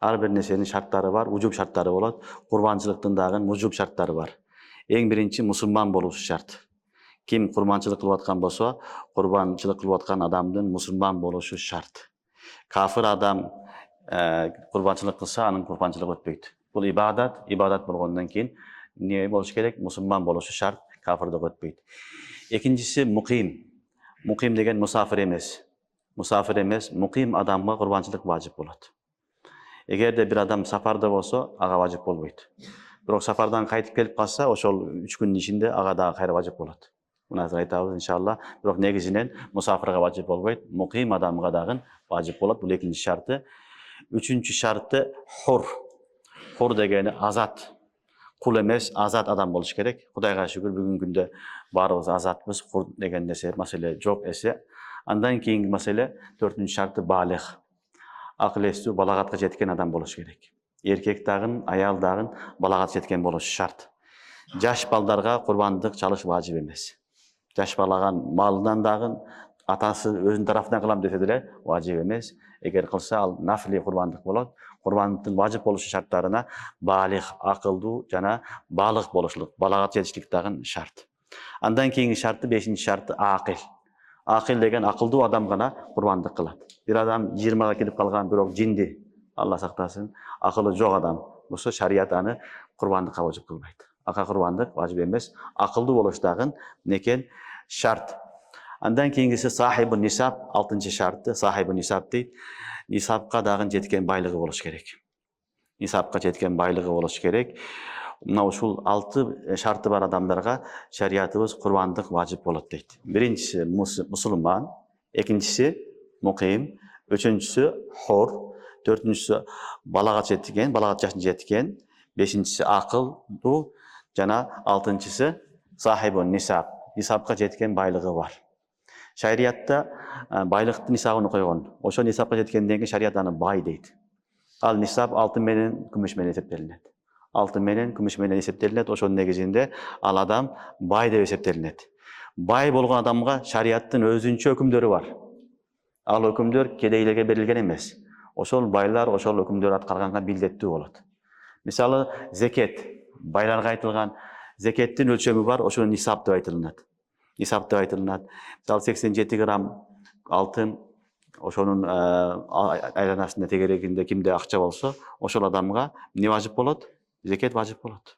Ар бир нерсенин шарттары бар, ужуб шарттары болот. Курбанчылыктын дагы ужуб шарттары бар. Эң биринчи мусулман болушу шарт. Ким курбанчылык кылып аткан болсо, курбанчылык кылып аткан адамдын мусулман болушу шарт. Кафир адам курбанчылык кылса, анын курбанчылыгы өтпөйт. Бул ибадат болгондон кийин не болуш керек? Мусулман болушу шарт, кафирдик өтпөйт. Экинчиси муким. Муким деген мусафир эмес. Мусафир эмес, муким адамга курбанчылык важип болот. Эгерде бир адам сафарда болсо, ага важип болбойт. Бирок сафардан кайтып келип калса, ошол 3 күнүн ичинде ага дагы кайра важип болот. Муну азыр айтабыз иншалла. Бирок негизинен мусафирга важип болбойт, муким адамга дагы важип болот. Бул экинчи шарты. Үчүнчү шарты хур. Хур дегени азат. Кул эмес, азат адам болуш керек. Кудайга шүгүр, бүгүнкү күндө баарыбыз азатпыз. Хур деген нерсе маселе жок эсе. Андан кийинки маселе, төртүнчү шарты балих. Акыл эстүү, балагатка жеткен адам болуш керек. Эркек дагы, аял дагы балагатка жеткен болушу шарт. Жаш балдарга курбандык чалыш важип эмес. Жаш балаган малынан дагы атасы өзүнүн тарафынан кылам десе деле важип эмес. Эгер кылса, ал нафли курбандык болот. Курбандыктын важип болушу шарттарына балих, акылдуу жана балык болушулук, балагат жетиштик дагы шарт. Андан кийинки шарты, бешинчи шарты акыл. Акыл деген акылдуу адам гана курбандык кылат. Бир адам 20-га келип калган, бирок жинди, Алла сактасын, акылы жок адам болсо, шарият аны курбандыкка важип кылбайт. Ага курбандык важип эмес. Акылдуу болуш дагы некен шарт. Андан кийингиси сахибун нисаб, 6-чы шарты, сахибун нисаб дейт. Нисабка дагы жеткен байлыгы болуш керек. Нисабка жеткен байлыгы болуш керек. Мына ушул 6 шарты бар адамдарга шариятыбыз курбандык важип болот дейт. Биринчиси мусулман, экинчиси муким, үчүнчүсү хур, төртүнчүсү балагат жашына жеткен, бешинчиси акылдуу жана 6-чысы сахибун нисаб, нисабка жеткен байлыгы бар. Шариятта байлыктын нисабын койгон. Ошо нисабка жеткенден кийин шарият аны бай дейт. Ал нисаб алтын менен күмүш менен эсептелинет. Алтын менен күмүш менен эсептелинет. Ошонун негизинде ал адам бай деп эсептелинет. Бай болгон адамга шариаттын өзүнчө өкүмдөрү бар. Ал өкүмдөр кедейлерге берилген эмес. Ошол байлар ошол өкүмдөрдү аткарганга милдеттүү болот. Мисалы, зекет, байларга айтылган зекеттин өлчөмү бар, ошо нисаб деп айтылат. Нисаб деп айтылат. Мисалы 87 грамм алтын, ошонун айланасында тегерегинде кимде акча болсо, ошол адамга не важип болот? Зекет важип болот.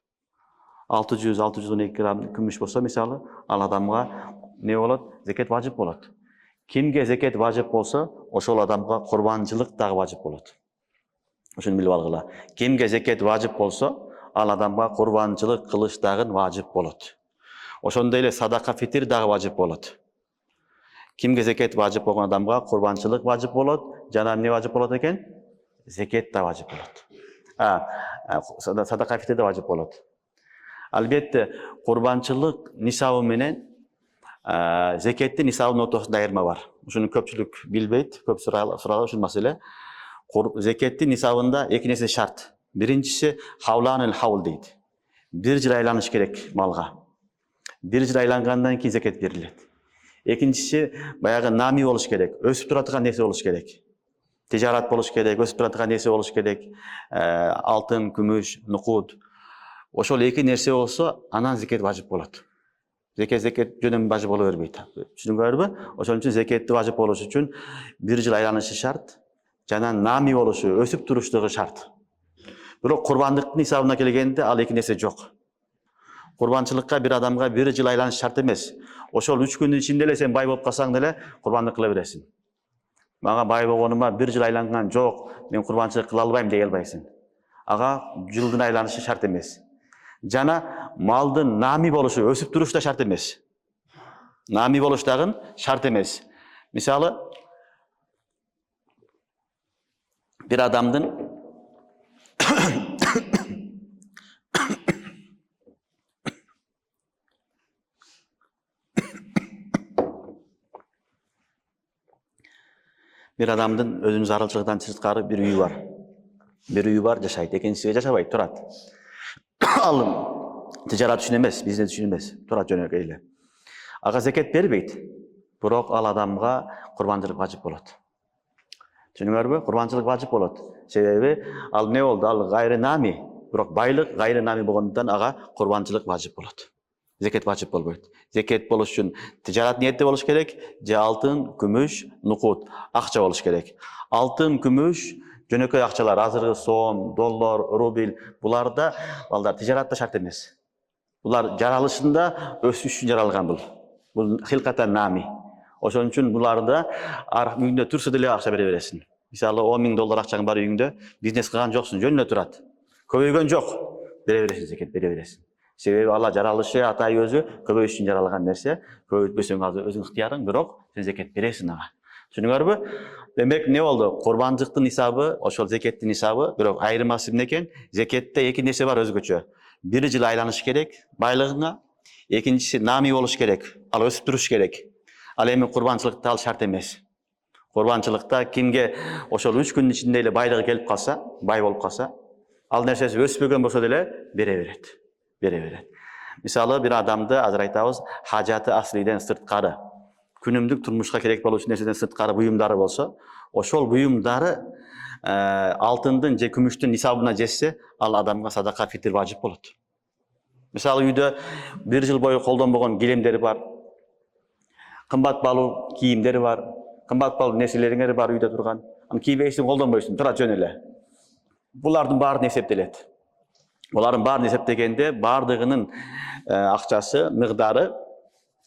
600-612 грамм күмүш болсо, мисалы, ал адамга не болот? Зекет важип болот. Кимге зекет важип болсо, ошол адамга курбанчылык дагы важип болот. Ошону билип алгыла. Кимге зекет важип болсо, ал адамга курбанчылык кылыш дагы важип болот. Ошондой эле садака фитир дагы важип болот. Кимге зекет важип болгон адамга курбанчылык важип болот, жана эмне важип болот экен? Зекет да важип болот. Садака фитир да важип болот. Албетте, курбанчылык нисабы менен зекеттин нисабынын ортосунда айырма бар. Ушуну көпчүлүк билбейт, көп суралат ушул маселе. Зекеттин нисабында эки нерсе шарт. Биринчиси хавланыл хаул дейт. 1 жыл айланыш керек малга. 1 жыл айлангандан кийин зекет берилет. Экинчиси баягы нами болуш керек, өсүп турат нерсе болуш керек. Тижарат болуш керек, өсүп турат нерсе болуш керек. Алтын, күмүш, нукут. Ошол эки нерсе болсо, анан зекет важип болот. Зекет жөнөм важип боло бербейт. Түшүнгүңөрбү? Ошон үчүн зекетти важип болуш үчүн 1 жыл айланышы шарт, жана нами болушу, өсүп туруштугу шарт. Бирок курбандыктын нисабына келгенде ал эки нерсе жок. Курбанчылыкка бир адамга 1 жыл айланыш шарт эмес. Ошол 3 күндүн ичинде эле сен бай болуп калсаң деле курбандык кыла бересиң. Мага бай болгонума 1 жыл айланган жок, мен курбанчылык кыла албайм дей албайсың. Ага жылдын айланышы шарт эмес. Жана малдын нами болушу, өсүп турушу да шарт эмес. Нами болуш дагы шарт эмес. Мисалы, бир адамдын өзүнүн зарылчылыктан сырткары бир үйү бар. Бир үйү бар, жашайт, экинчиси жашабайт, турат. Ал тижарат үчүн эмес, бизнес үчүн эмес, турат жөнөкөй эле. Ага зекет бербейт, бирок ал адамга курбанчылык важип болот. Түшүнүңөрбү? Курбанчылык важып болот. Себеби ал не болду? Ал гайры нами. Бирок байлык гайры нами болгондуктан ага курбанчылык важып болот. Зекет важып болбойт. Зекет болуш үчүн тижарат ниети болуш керек, же алтын, күмүш, нукут, акча болуш керек. Алтын, күмүш, жөнөкөй акчалар, азыркы сом, доллар, рубль, буларда балдар тижаратта шарт эмес. Булар жаралышында өсүш үчүн жаралган бул. Бул хилкатан нами. Ошон үчүн буларда үйүндө турса деле акча бере бересиң. Мисалы 10 000 доллар акчаң бар үйүңдө, бизнес кылган жоксуң, жөн эле турат. Көбөйгөн жок. Бере бересиң зекет, бере бересиң. Себеби Алла жаралышы атай өзү көбөйүш үчүн жаралган нерсе. Көбөйтпөсөң ал өзүң ыктыярың, бирок сен зекет бересиң ага. Түшүнүңөрбү? Демек не болду? Курбанчылыктын нисабы, ошол зекеттин нисабы, бирок айырмасы эмне экен? Зекетте эки нерсе бар өзгөчө. Бир жыл айланыш керек байлыгыңа, экинчиси нами болуш керек. Ал өсүп туруш керек. Ал эми курбанчылыкта ал шарт эмес. Курбанчылыкта кимге ошол 3 күнүн ичинде эле байлыгы келип калса, бай болуп калса, ал нерсеси өспөгөн болсо деле бере берет. Бере берет. Мисалы бир адамды азыр айтабыз, хажаты аслиден сырткары, күнүмдүк турмушка керек болуучу нерседен сырткары буюмдары болсо, ошол буюмдары алтындын же күмүштүн нисабына жетсе, ал адамга садака фитир важып болот. Мисалы үйдө бир жыл бою колдонбогон килемдери бар, кымбат баалуу кийимдери бар, кымбат баалуу нерселериңер бар үйдө турган. Аны кийбейсиң, колдонбойсуң, турат жөн эле. Булардын баарын эсептелет. Булардын баарын эсептегенде баардыгынын акчасы, мыгдары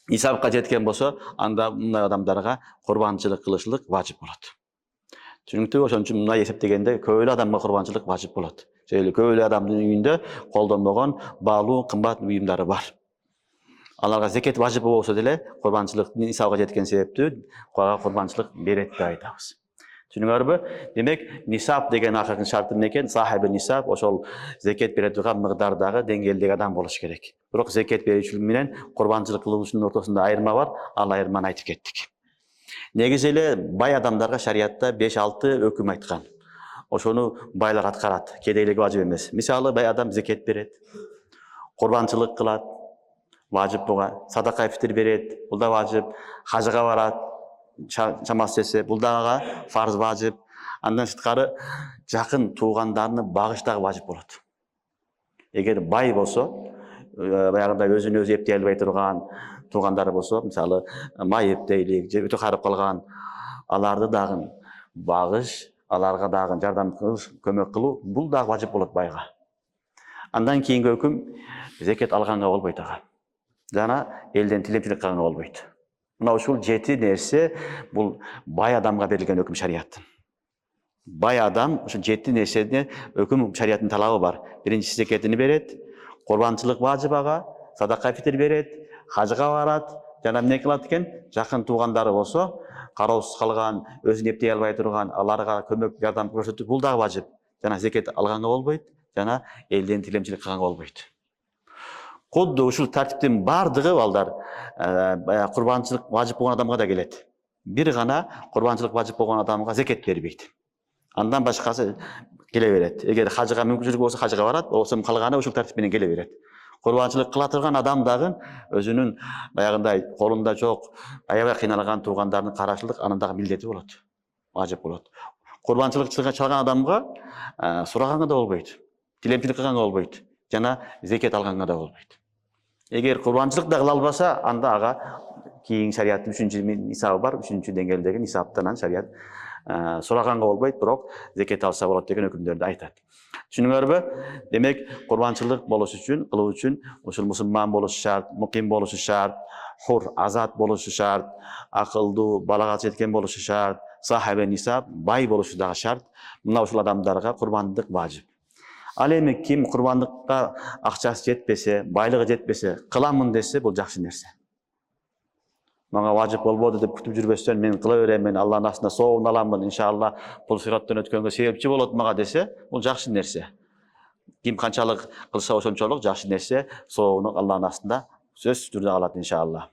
нисабка жеткен болсо, анда мындай адамдарга курбанчылык кылышлык важып болот. Түшүнүктүүбү? Ошон үчүн мындай эсептегенде көп эле адамга курбанчылык важып болот. Себеби көп эле адамдын үйүндө колдонбогон баалуу кымбат буюмдары бар. Аларга зекет важып болсо деле курбанчылыктын нисабга жеткен себептүү ага курбанчылык берет деп айтабыз. Түшүнүңөрбү? Демек, нисаб деген акыркы шарты эмне экен? Сахиби нисаб ошол зекет бере турган мыгдардагы деңгээлдеги адам болуш керек. Бирок зекет берүүчүлүк менен курбанчылык кылуучунун ортосунда айырма бар, ал айырманы айтып кеттик. Негизи эле бай адамдарга шариятта 5-6 өкүм айткан. Ошону байлар аткарат, кедейлик важып эмес. Мисалы бай адам зекет берет, курбанчылык кылат, важып буга, садака фитир берет, бул да важып, хажыга барат, чамасы жесе, бул дагы фарз важып. Андан сырткары жакын туугандарыны багыш дагы важып болот. Эгер бай болсо, баягындай өзүн өзү эптей албай турган туугандары болсо, мисалы майып дейлик, же өтө карып калган, аларды дагы багыш, аларга дагы жардам кылыш, көмөк кылуу, бул дагы важып болот байга. Андан кийинки өкүм зекет алганга болбойт ага. Жана элден тилемчилик кылганга болбойт. Мына ушул 7 нерсе бул бай адамга берилген өкүм шарияттын. Бай адам ушу 7 нерседе өкүм шарияттын талабы бар. Биринчиси зекетини берет, курбанчылык важып ага, садака фитир берет, хажыга барат, жана эмне кылат экен? Жакын туугандары болсо, кароосуз калган, өзүн эптей албай турган, аларга көмөк, жардам көрсөтүп, бул дагы важып. Жана зекет алганга болбойт, жана элден тилемчилик кылганга болбойт. Кодду ушул тартиптин бардыгы балдар курбанчылык важып болгон адамга да келет. Бир гана курбанчылык важып болгон адамга зекет бербейт. Андан башкасы келе берет. Эгер хажыга мүмкүнчүлүгү болсо хажыга барат, болбосо калганы ушул тартип менен келе берет. Курбанчылык кыла турган адам дагы өзүнүн баягындай колунда жок, аябай кыйналган туугандарынын карашылык анын дагы милдети болот. Важып болот. Курбанчылык чалган адамга сураганга да болбойт. Тилемчилик кылганга болбойт. Жана зекет алганга да болбойт. Эгер курбанчылык да кыла албаса, анда ага кийин шарияттын 3-чү нисабы бар, 3-чү деңгээлдеги нисабтан шарият сураганга болбойт, бирок зекет алса болот деген өкүмдөрдү айтат. Түшүнүңөрбү? Демек, курбанчылык болуш үчүн, кылуу үчүн ушул мусулман болуш шарт, муким болуш шарт, хур, азат болуш шарт, акылдуу, балага жеткен болуш шарт, сахиби нисаб, бай болушу дагы шарт. Мына ушул адамдарга курбандык важып. Ал эми ким курбандыкка акчасы жетпесе, байлыгы жетпесе, кыламын десе, бул жакшы нерсе. Мага важып болбоду деп күтүп жүрбөстөн, мен кыла берем, мен Алланын астында соовун аламын, иншалла бул сыраттан өткөнгө себепчи болот мага десе, бул жакшы нерсе. Ким канчалык кылса ошончолук жакшы нерсе, соовуну Алланын астында сөзсүз түрдө алат иншалла.